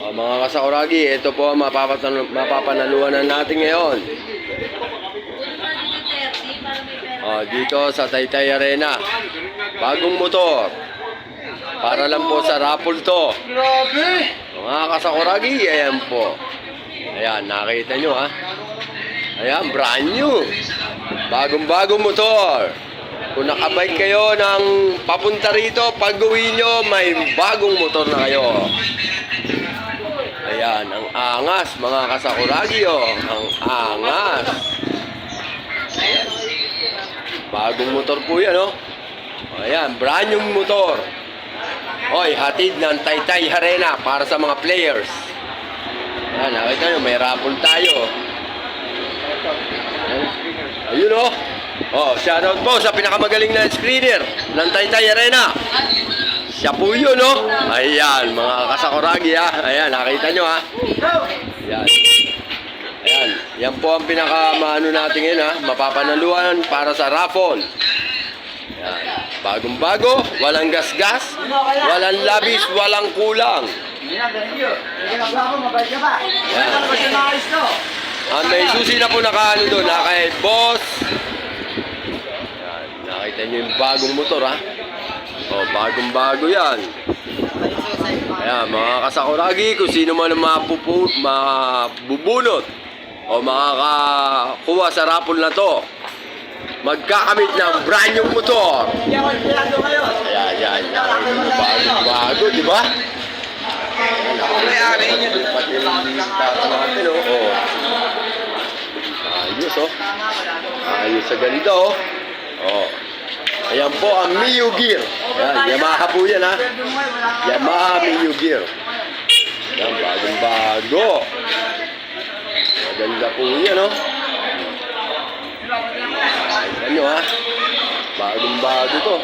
Mga kasakuragi, ito po ang mapapanalunan natin ngayon. Dito sa Taytay Arena. Bagong motor. Para lang po sa raffle to. Mga kasakuragi, ayan po. Ayan, nakita nyo ha. Ayan, brand new. Bagong-bagong motor. Kung nakabike kayo ng papunta rito, pag uwi nyo, may bagong motor na kayo. Ayan, ang angas mga kasakuragi oh. Ang angas. Bagong motor po yan oh. Ayan, brand new motor. Hoy, hatid ng Taytay Arena para sa mga players. Ayan, nakita nyo, may raffle tayo. Ayun oh. Shoutout po sa pinakamagaling na screener ng Taytay Arena. Siya po yun, no? Ayan, mga kasakuragi, ha? Ayan, nakita nyo, ha? Ayan. Ayan. Yan po ang pinaka-ano natin ngayon, ha? Mapapanaluan para sa raffle. Ayan. Bagong-bago, walang gasgas, walang labis, walang kulang. Ayan. May susi na po nakaano doon, kay boss. Ayan. Nakita nyo yung bagong motor, ha? Bagong-bago yan. Ayan, mga kasakuragi, kung sino man ang mabubunot o makakakuha sa raffle na to, magkakamit ng brand new motor. Ayan, bagong-bago, di ba? Ayos, oh. Ayos sa ganda, oh. Ayan po ang Mio Gear. Ayan, Yamaha po yan ha. Yamaha Mio Gear. Ayan, bagong-bago. Maganda po yan oh. Ayan nyo ha. Bagong-bago to.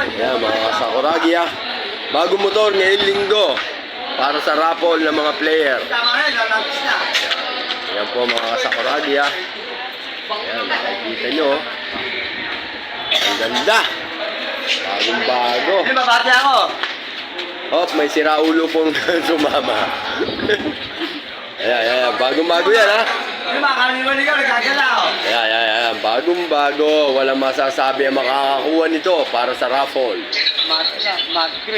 Ayan, mga kasakuragi ha. Bagong motor ngayong linggo. Para sa raffle ng mga player. Ayan po mga kasakuragi ha. Ayan, nakikita nyo. Ang ganda. Bagong-bago. Hindi, mabati ako. May siraulo pong sumama. Ayan. Bagong-bago yan, ha? Hindi, makakaliwan ikaw, nagkagalaw. Ayan. Bagong-bago. Walang masasabi ang makakakuha nito para sa raffle.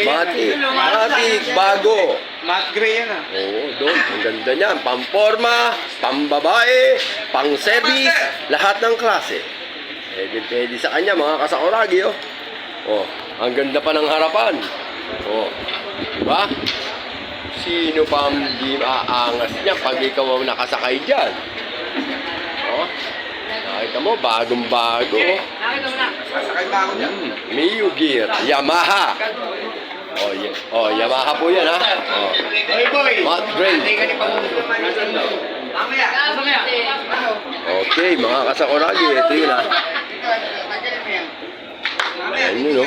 Matik, bago. Matte gray yan ah. Oo, doon. Ang ganda niyan. Pamporma, pambabae, pang-service, lahat ng klase. Pwede sa kanya, mga kasakuragi, oh. Ang ganda pa ng harapan. Diba? Sino pa ang di aangas niya pag ikaw ang nakasakay dyan? Nakita mo, bagong-bago. Nakita mo na. Sasakay ba ako dyan? Mio Gear, Yamaha. Yamaha po yan, ha? Hey boy! Matte gray. Mamaya. Okay, mga kasakuragi, ito yun, ha? Ayan yun, no?